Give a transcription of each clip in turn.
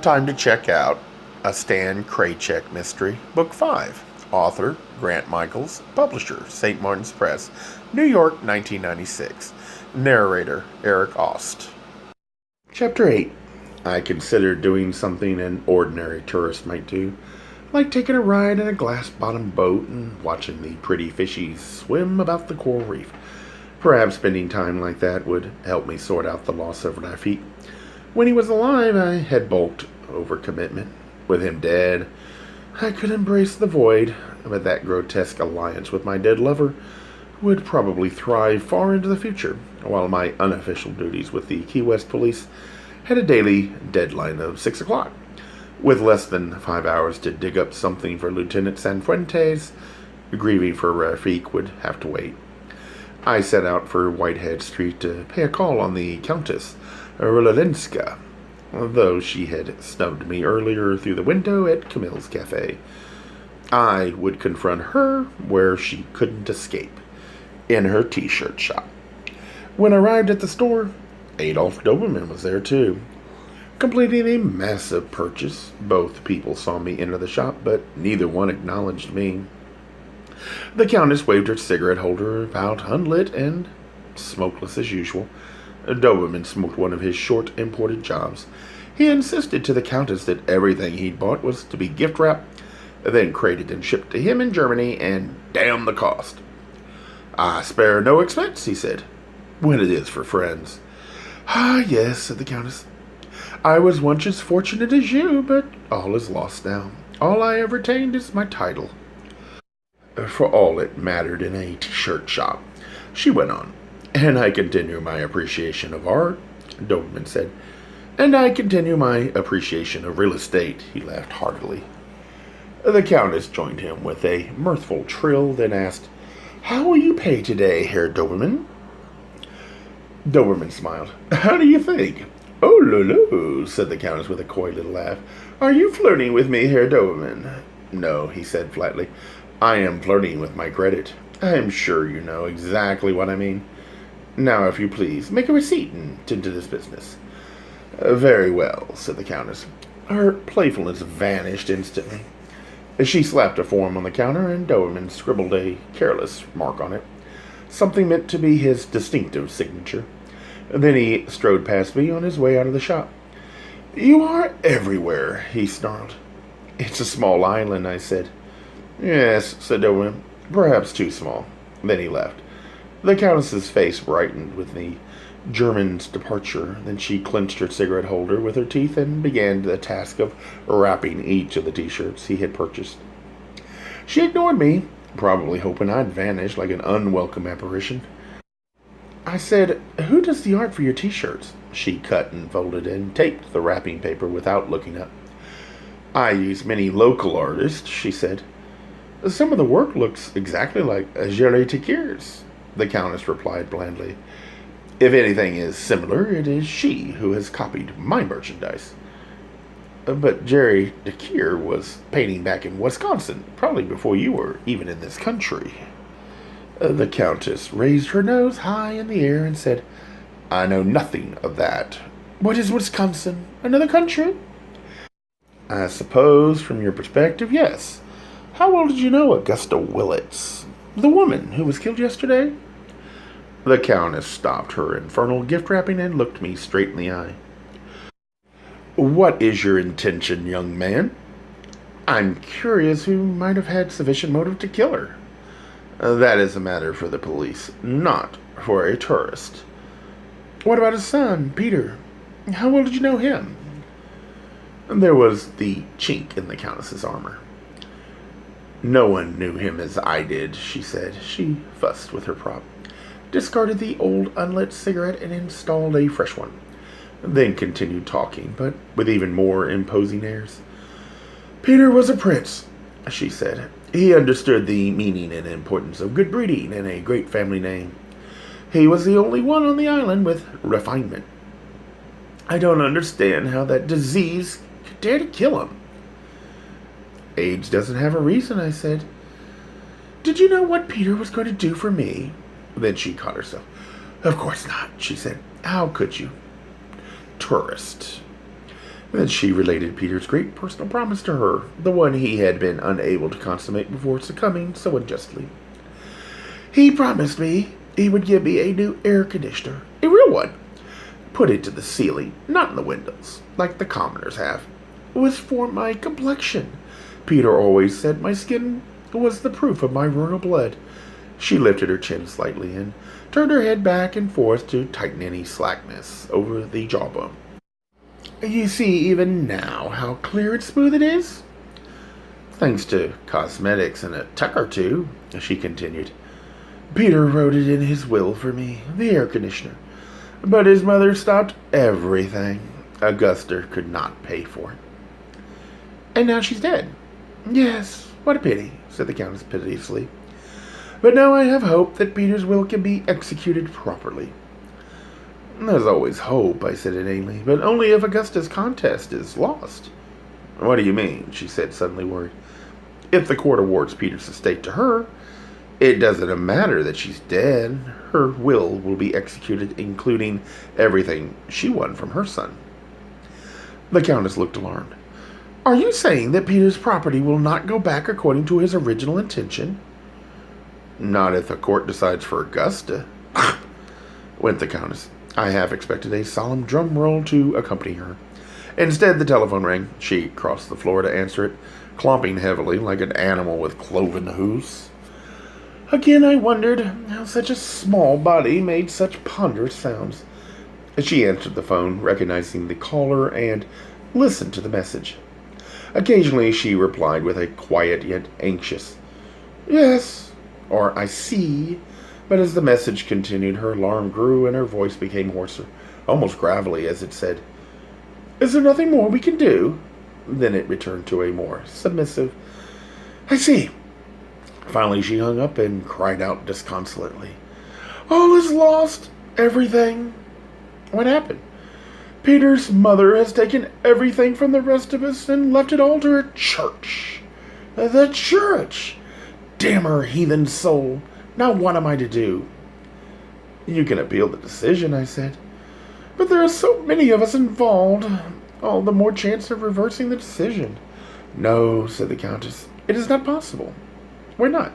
time to check out a Stan Kraychik mystery, Book 5. Author, Grant Michaels. Publisher, St. Martin's Press, New York, 1996. Narrator, Eric Aust. Chapter 8. I considered doing something an ordinary tourist might do, like taking a ride in a glass-bottomed boat and watching the pretty fishies swim about the coral reef. Perhaps spending time like that would help me sort out the loss of Rafik. When he was alive, I had bulked over commitment. With him dead, I could embrace the void, but that grotesque alliance with my dead lover would probably thrive far into the future, while my unofficial duties with the Key West police had a daily deadline of 6 o'clock. With less than 5 hours to dig up something for Lieutenant Sanfuentes, grieving for Rafik would have to wait. I set out for Whitehead Street to pay a call on the Countess Rulinska, though she had snubbed me earlier through the window at Camille's Cafe. I would confront her where she couldn't escape, in her t-shirt shop. When I arrived at the store, Adolf Doberman was there too, completing a massive purchase. Both people saw me enter the shop, but neither one acknowledged me. The Countess waved her cigarette holder about unlit and smokeless as usual. Doberman smoked one of his short imported jobs. He insisted to the Countess that everything he'd bought was to be gift wrapped, then crated and shipped to him in Germany, and damn the cost. "I spare no expense," he said, "when it is for friends." "Ah, yes," said the Countess. "I was once as fortunate as you, but all is lost now. All I have retained is my title." "For all it mattered in a t-shirt shop," she went on. "And I continue my appreciation of art," Doberman said. "And I continue my appreciation of real estate," he laughed heartily. The Countess joined him with a mirthful trill, then asked, "How will you pay today, Herr Doberman?" Doberman smiled. "How do you think?" "Oh, Lulu," said the Countess with a coy little laugh. "Are you flirting with me, Herr Doberman?" "No," he said flatly. "I am flirting with my credit. I am sure you know exactly what I mean. Now, if you please, make a receipt and tend to this business." "Very well," said the Countess. Her playfulness vanished instantly. She slapped a form on the counter, and Doberman scribbled a careless mark on it, something meant to be his distinctive signature. Then he strode past me on his way out of the shop. "You are everywhere," he snarled. "It's a small island," I said. "Yes," said Doberman, "perhaps too small." Then he left. The Countess's face brightened with the German's departure. Then she clenched her cigarette holder with her teeth and began the task of wrapping each of the t-shirts he had purchased. She ignored me, probably hoping I'd vanish like an unwelcome apparition. I said, "Who does the art for your t-shirts?" She cut and folded and taped the wrapping paper without looking up. "I use many local artists," she said. "Some of the work looks exactly like Jared Ballami's," the Countess replied blandly. "If anything is similar, it is she who has copied my merchandise." "But Jerry DeCure was painting back in Wisconsin, probably before you were even in this country." The Countess raised her nose high in the air and said, "I know nothing of that." "What is Wisconsin? Another country?" "I suppose, from your perspective, yes. How well did you know Augusta Willitt, the woman who was killed yesterday?" The Countess stopped her infernal gift-wrapping and looked me straight in the eye. "What is your intention, young man?" "I'm curious who might have had sufficient motive to kill her." "That is a matter for the police, not for a tourist." "What about his son, Peter? How well did you know him?" There was the chink in the Countess's armor. "No one knew him as I did," she said. She fussed with her prop, discarded the old unlit cigarette, and installed a fresh one. Then continued talking, but with even more imposing airs. "Peter was a prince," she said. "He understood the meaning and importance of good breeding and a great family name. He was the only one on the island with refinement. I don't understand how that disease could dare to kill him." "Age doesn't have a reason," I said. "Did you know what Peter was going to do for me?" Then she caught herself. "Of course not," she said. "How could you?" "Tourist." Then she related Peter's great personal promise to her, the one he had been unable to consummate before succumbing so unjustly. He promised me he would give me a new air conditioner, a real one, put into the ceiling, not in the windows, like the commoners have. It was for my complexion. Peter always said my skin was the proof of my royal blood. She lifted her chin slightly and turned her head back and forth to tighten any slackness over the jawbone. You see even now how clear and smooth it is? Thanks to cosmetics and a tuck or two, she continued. Peter wrote it in his will for me, the air conditioner. But his mother stopped everything. Augusta could not pay for it. And now she's dead. Yes, what a pity, said the Countess piteously. But now I have hope that Peter's will can be executed properly. There's always hope, I said inanely, but only if Augusta's contest is lost. What do you mean? She said, suddenly worried. If the court awards Peter's estate to her, it doesn't matter that she's dead. Her will be executed, including everything she won from her son. The Countess looked alarmed. Are you saying that Peter's property will not go back according to his original intention? Not if the court decides for Augusta, went the Countess. I half expected a solemn drum roll to accompany her. Instead, the telephone rang. She crossed the floor to answer it, clomping heavily like an animal with cloven hoofs. Again, I wondered how such a small body made such ponderous sounds. She answered the phone, recognizing the caller, and listened to the message. Occasionally, she replied with a quiet yet anxious, yes, or I see. But as the message continued, her alarm grew and her voice became hoarser, almost gravelly, as it said, Is there nothing more we can do? Then it returned to a more submissive, I see. Finally she hung up and cried out disconsolately, All is lost, everything. What happened? Peter's mother has taken everything from the rest of us and left it all to her church. The church! Damn her heathen soul! Now what am I to do? You can appeal the decision, I said. But there are so many of us involved. All the more chance of reversing the decision. No, said the Countess. It is not possible. Why not?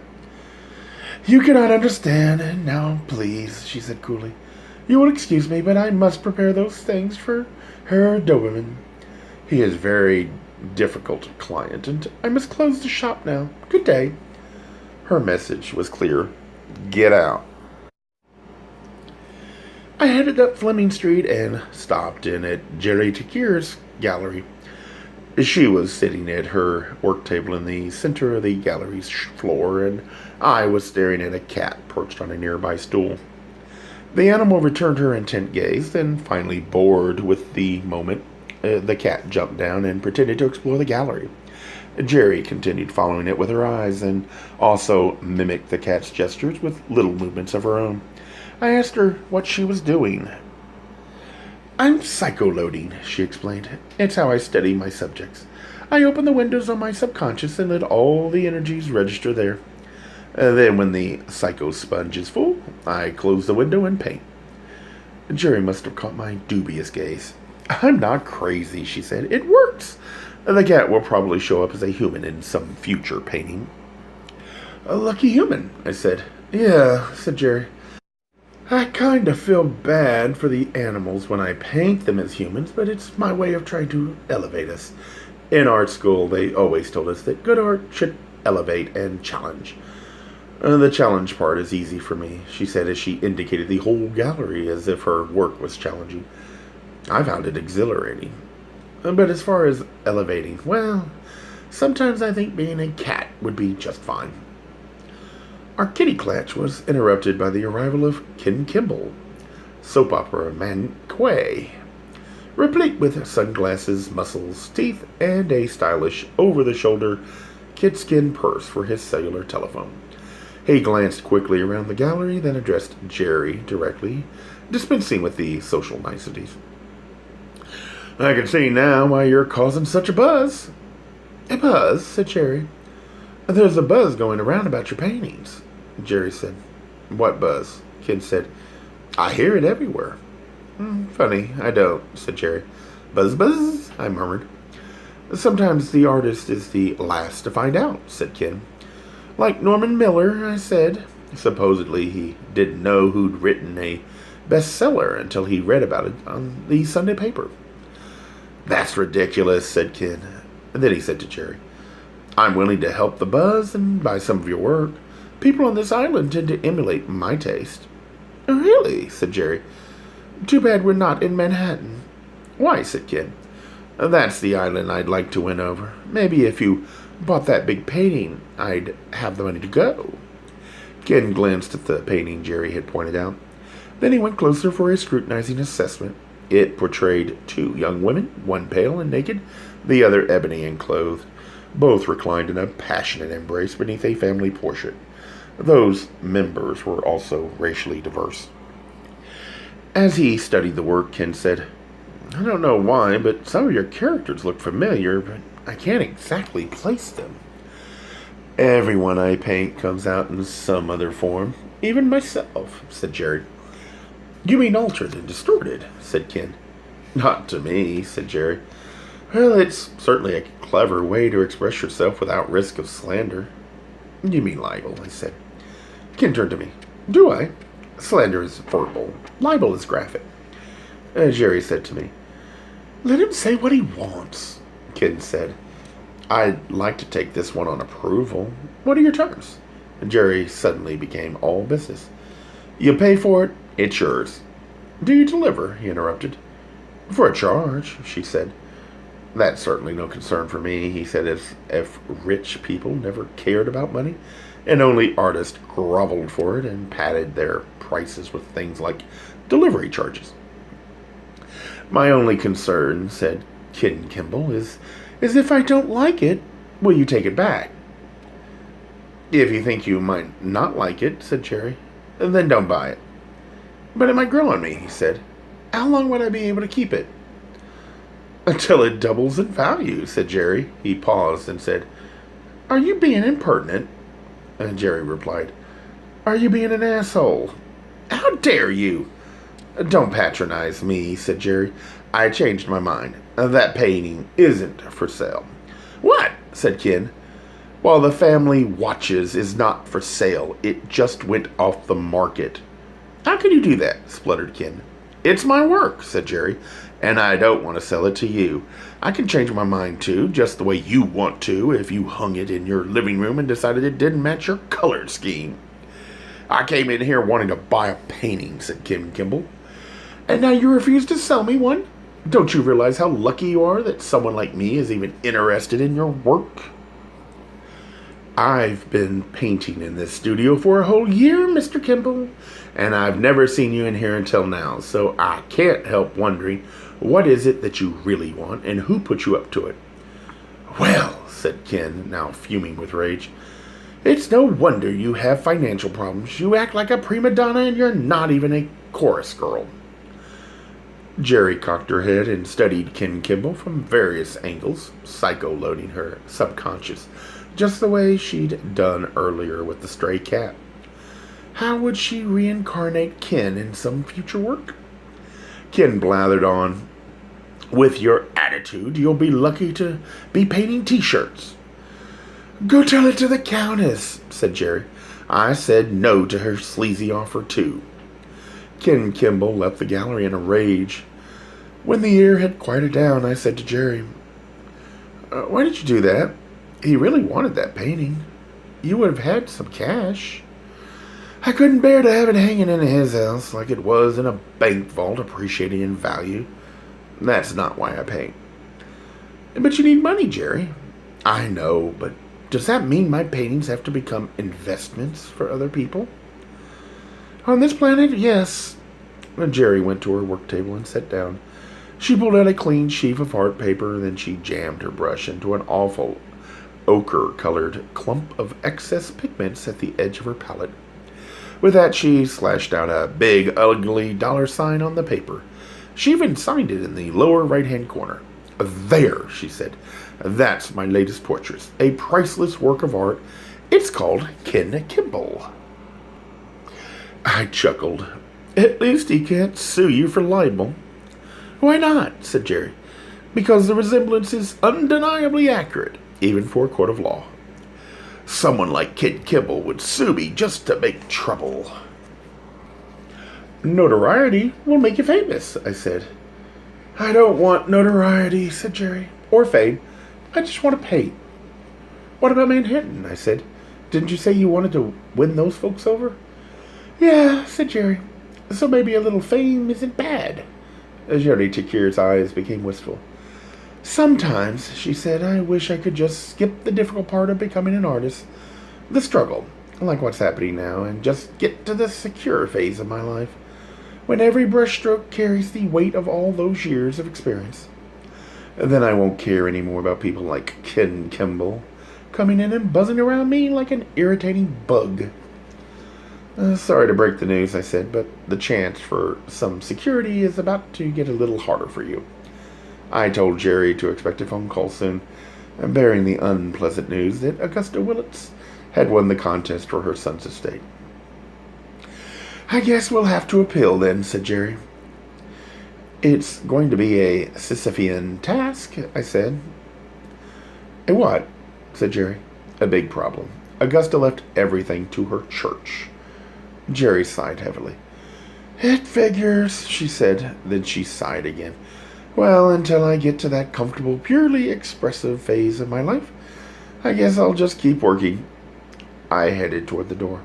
You cannot understand. Now, please, she said coolly. You will excuse me, but I must prepare those things for Herr Dobermann. He is a very difficult client, and I must close the shop now. Good day. Her message was clear. Get out. I headed up Fleming Street and stopped in at Jared Ballami's gallery. She was sitting at her work table in the center of the gallery's floor, and I was staring at a cat perched on a nearby stool. The animal returned her intent gaze, then finally, bored with the moment, the cat jumped down and pretended to explore the gallery. Jerry continued following it with her eyes and also mimicked the cat's gestures with little movements of her own. I asked her what she was doing. I'm psycholoading, she explained. It's how I study my subjects. I open the windows on my subconscious and let all the energies register there. Then when the psycho sponge is full, I close the window and paint. Jerry must have caught my dubious gaze. I'm not crazy, she said. It works. The cat will probably show up as a human in some future painting. A lucky human, I said. Yeah, said Jerry. I kind of feel bad for the animals when I paint them as humans, but it's my way of trying to elevate us. In art school, they always told us that good art should elevate and challenge. The challenge part is easy for me, she said as she indicated the whole gallery as if her work was challenging. I found it exhilarating. But as far as elevating, well, sometimes I think being a cat would be just fine. Our kitty clatch was interrupted by the arrival of Ken Kimball, soap opera man Quay, replete with sunglasses, muscles, teeth, and a stylish, over-the-shoulder kidskin purse for his cellular telephone. He glanced quickly around the gallery, then addressed Jerry directly, dispensing with the social niceties. I can see now why you're causing such a buzz. A buzz, said Jerry. There's a buzz going around about your paintings, Jerry said. What buzz? Ken said. I hear it everywhere. Funny, I don't, said Jerry. Buzz, buzz, I murmured. Sometimes the artist is the last to find out, said Ken. Like Norman Miller, I said. Supposedly he didn't know who'd written a bestseller until he read about it on the Sunday paper. That's ridiculous, said Ken. And then he said to Jerry, I'm willing to help the buzz and buy some of your work. People on this island tend to emulate my taste. Really? Said Jerry. Too bad we're not in Manhattan. Why? Said Ken. That's the island I'd like to win over. Maybe if you bought that big painting, I'd have the money to go. Ken glanced at the painting Jerry had pointed out. Then he went closer for a scrutinizing assessment. It portrayed two young women, one pale and naked, the other ebony and clothed. Both reclined in a passionate embrace beneath a family portrait. Those members were also racially diverse. As he studied the work, Ken said, I don't know why, but some of your characters look familiar, but I can't exactly place them. Everyone I paint comes out in some other form, even myself, said Jared. You mean altered and distorted, said Ken. Not to me, said Jerry. Well, it's certainly a clever way to express yourself without risk of slander. You mean libel, I said. Ken turned to me. Do I? Slander is verbal. Libel is graphic. Jerry said to me, Let him say what he wants, Ken said. I'd like to take this one on approval. What are your terms? Jerry suddenly became all business. You pay for it, it's yours. Do you deliver? He interrupted. For a charge, she said. That's certainly no concern for me, he said, as if rich people never cared about money, and only artists groveled for it and padded their prices with things like delivery charges. My only concern, said Ken Kimball, is if I don't like it, will you take it back? If you think you might not like it, said Jerry, then don't buy it. But it might grow on me, he said. How long would I be able to keep it? Until it doubles in value, said Jerry. He paused and said, Are you being impertinent? And Jerry replied, Are you being an asshole? How dare you? Don't patronize me, said Jerry. I changed my mind. That painting isn't for sale. What? Said Ken. While the family watches is not for sale, it just went off the market. How can you do that? Spluttered Ken. It's my work, said Jerry, and I don't want to sell it to you. I can change my mind too, just the way you want to, if you hung it in your living room and decided it didn't match your color scheme. I came in here wanting to buy a painting, said Ken Kimball. And now you refuse to sell me one? Don't you realize how lucky you are that someone like me is even interested in your work? I've been painting in this studio for a whole year, Mr. Kimball, and I've never seen you in here until now, so I can't help wondering what is it that you really want and who put you up to it. Well, said Ken, now fuming with rage, it's no wonder you have financial problems. You act like a prima donna and you're not even a chorus girl. Jerry cocked her head and studied Ken Kimball from various angles, psycho-loading her subconscious, just the way she'd done earlier with the stray cat. How would she reincarnate Ken in some future work? Ken blathered on. With your attitude, you'll be lucky to be painting t-shirts. Go tell it to the Countess, said Jerry. I said no to her sleazy offer, too. Ken Kimball left the gallery in a rage. When the air had quieted down, I said to Jerry, why did you do that? He really wanted that painting. You would have had some cash. I couldn't bear to have it hanging in his house like it was in a bank vault appreciating in value. That's not why I paint. But you need money, Jerry. I know, but does that mean my paintings have to become investments for other people? On this planet, yes. Jerry went to her work table and sat down. She pulled out a clean sheaf of art paper, then she jammed her brush into an awful ochre-colored clump of excess pigments at the edge of her palette. With that, she slashed out a big, ugly $sign on the paper. She even signed it in the lower right-hand corner. There, she said. That's my latest portrait. A priceless work of art. It's called Ken Kimball. I chuckled. At least he can't sue you for libel. Why not? Said Jerry. because the resemblance is undeniably accurate, even for a court of law. Someone like Kid Kibble would sue me just to make trouble. Notoriety will make you famous, I said. I don't want notoriety, said Jerry, or fame. I just want to paint. What about Manhattan? I said. Didn't you say you wanted to win those folks over? Yeah, said Jerry. So maybe a little fame isn't bad. Jerry Takir's eyes became wistful. Sometimes, she said, I wish I could just skip the difficult part of becoming an artist. The struggle, like what's happening now, and just get to the secure phase of my life, when every brushstroke carries the weight of all those years of experience. Then I won't care anymore about people like Ken Kimball coming in and buzzing around me like an irritating bug. Sorry to break the news, I said, but the chance for some security is about to get a little harder for you. I told Jerry to expect a phone call soon, bearing the unpleasant news that Augusta Willitt had won the contest for her son's estate. I guess we'll have to appeal then, said Jerry. It's going to be a Sisyphean task, I said. A what? Said Jerry. A big problem. Augusta left everything to her church. Jerry sighed heavily. It figures, she said. Then she sighed again. Well, until I get to that comfortable, purely expressive phase of my life, I guess I'll just keep working. I headed toward the door.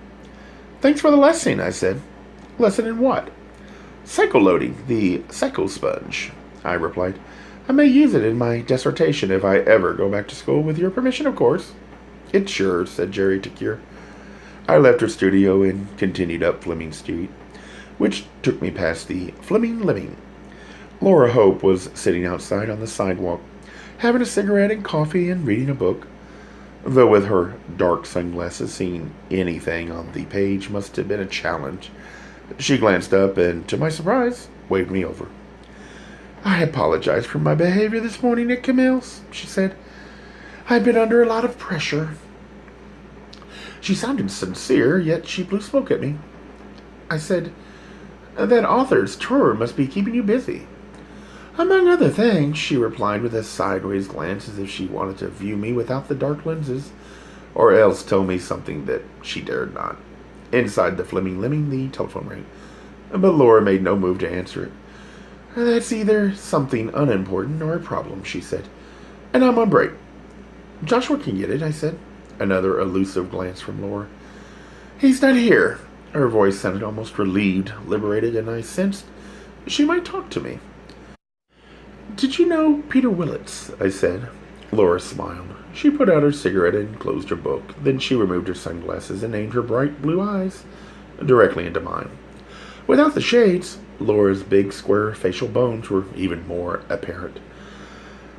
Thanks for the lesson, I said. Lesson in what? Psycholoading, the psychosponge, I replied. I may use it in my dissertation if I ever go back to school, with your permission, of course. It's sure, said Jerry Takir. I left her studio and continued up Fleming Street, which took me past the Fleming Living. Laura Hope was sitting outside on the sidewalk, having a cigarette and coffee and reading a book. Though with her dark sunglasses, seeing anything on the page must have been a challenge. She glanced up and, to my surprise, waved me over. I apologize for my behavior this morning at Camille's, she said. I've been under a lot of pressure. She sounded sincere, yet she blew smoke at me. I said, that author's tour must be keeping you busy. Among other things, she replied with a sideways glance as if she wanted to view me without the dark lenses, or else tell me something that she dared not. Inside the Fleming Living, the telephone rang, but Laura made no move to answer it. That's either something unimportant or a problem, she said, and I'm on break. Joshua can get it, I said. Another elusive glance from Laura. He's not here. Her voice sounded almost relieved, liberated, and I sensed she might talk to me. Did you know Peter Willits? I said. Laura smiled. She put out her cigarette and closed her book. Then she removed her sunglasses and aimed her bright blue eyes directly into mine. Without the shades, Laura's big square facial bones were even more apparent.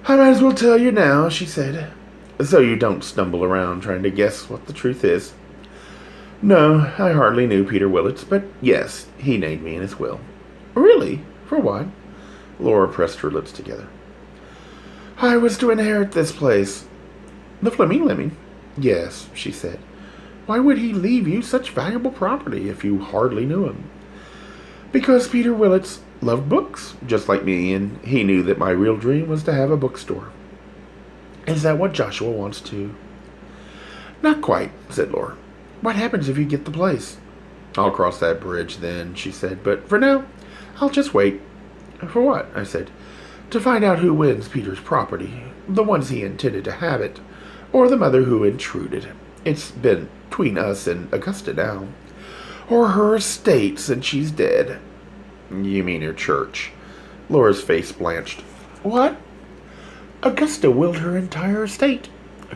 I might as well tell you now, she said, so you don't stumble around trying to guess what the truth is. No, I hardly knew Peter Willits, but yes, he named me in his will. Really? For what? Laura pressed her lips together. I was to inherit this place. The Fleming Living? Yes, she said. Why would he leave you such valuable property if you hardly knew him? Because Peter Willits loved books, just like me, and he knew that my real dream was to have a bookstore. Is that what Joshua wants to? Not quite, said Laura. What happens if you get the place? I'll cross that bridge then, she said, but for now, I'll just wait. For what? I said. To find out who wins Peter's property, the ones he intended to have it, or the mother who intruded. It's been between us and Augusta now. Or her estate since she's dead. You mean her church? Laura's face blanched. What? Augusta willed her entire estate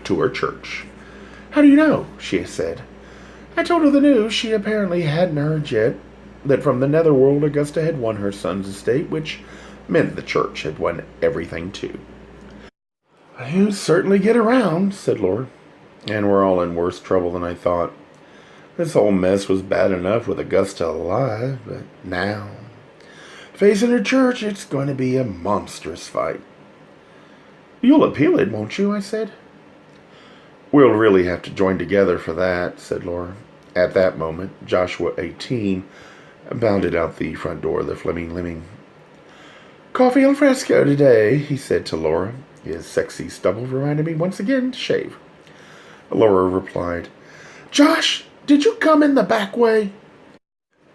to her church. How do you know? She said. I told her the news she apparently hadn't heard yet, that from the netherworld Augusta had won her son's estate, which meant the church had won everything too. You certainly get around, said Laura. And we're all in worse trouble than I thought. This whole mess was bad enough with Augusta alive, but now, facing her church, it's going to be a monstrous fight. You'll appeal it, won't you? I said. We'll really have to join together for that, said Laura. At that moment, Joshua, 18, bounded out the front door of the Fleming Living. Coffee al fresco today, he said to Laura. His sexy stubble reminded me once again to shave. Laura replied, Josh, did you come in the back way?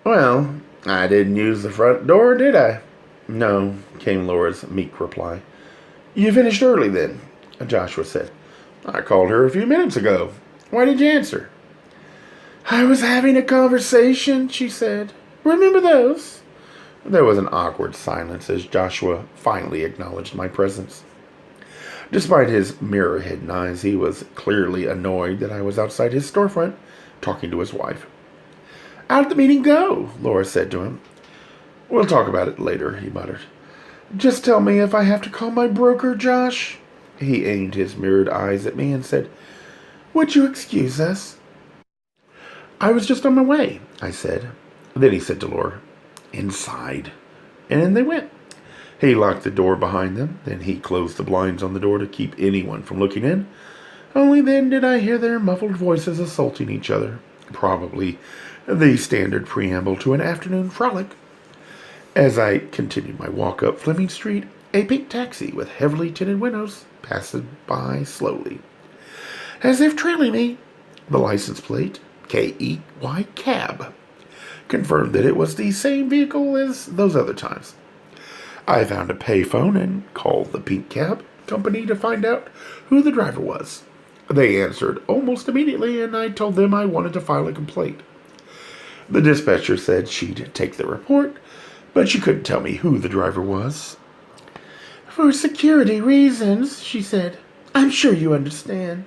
Well, I didn't use the front door, did I? No, came Laura's meek reply. You finished early then, Joshua said. I called her a few minutes ago. Why did you answer? I was having a conversation, she said. Remember those? There was an awkward silence as Joshua finally acknowledged my presence. Despite his mirror-hidden eyes, he was clearly annoyed that I was outside his storefront talking to his wife. How'd the meeting go? Laura said to him. We'll talk about it later, he muttered. Just tell me if I have to call my broker, Josh. He aimed his mirrored eyes at me and said, Would you excuse us? I was just on my way, I said. Then he said to Laura, Inside. And in they went. He locked the door behind them. Then he closed the blinds on the door to keep anyone from looking in. Only then did I hear their muffled voices assaulting each other. Probably the standard preamble to an afternoon frolic. As I continued my walk up Fleming Street, a pink taxi with heavily tinted windows passed by slowly. As if trailing me, the license plate, K-E-Y cab, confirmed that it was the same vehicle as those other times. I found a payphone and called the pink cab company to find out who the driver was. They answered almost immediately, and I told them I wanted to file a complaint. The dispatcher said she'd take the report, but she couldn't tell me who the driver was. For security reasons, she said. I'm sure you understand.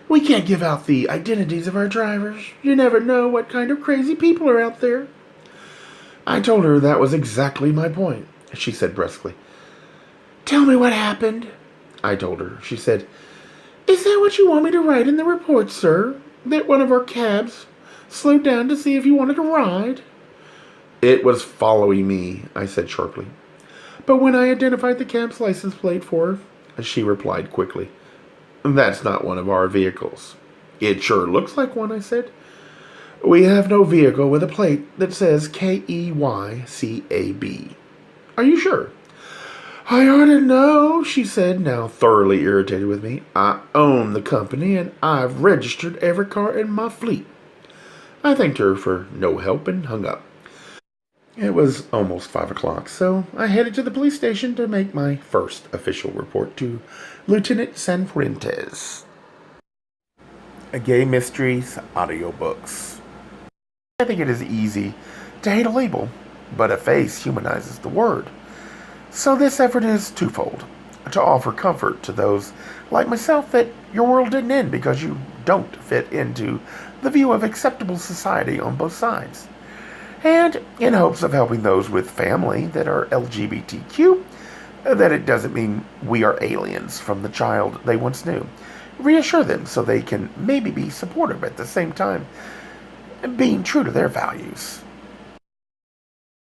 We can't give out the identities of our drivers. You never know what kind of crazy people are out there. I told her that was exactly my point, she said brusquely. Tell me what happened, I told her. She said, Is that what you want me to write in the report, sir? That one of our cabs slowed down to see if you wanted a ride? It was following me, I said sharply. But when I identified the cab's license plate for her, she replied quickly, That's not one of our vehicles. It sure looks like one, I said. We have no vehicle with a plate that says K-E-Y-C-A-B. Are you sure? I ought to know, she said, now thoroughly irritated with me. I own the company, and I've registered every car in my fleet. I thanked her for no help and hung up. It was almost 5 o'clock, so I headed to the police station to make my first official report to Lieutenant Sanfuentes. Gay Mysteries audiobooks. I think it is easy to hate a label, but a face humanizes the word. So this effort is twofold. To offer comfort to those like myself that your world didn't end because you don't fit into the view of acceptable society on both sides. And in hopes of helping those with family that are LGBTQ, that it doesn't mean we are aliens from the child they once knew. Reassure them so they can maybe be supportive at the same time, being true to their values.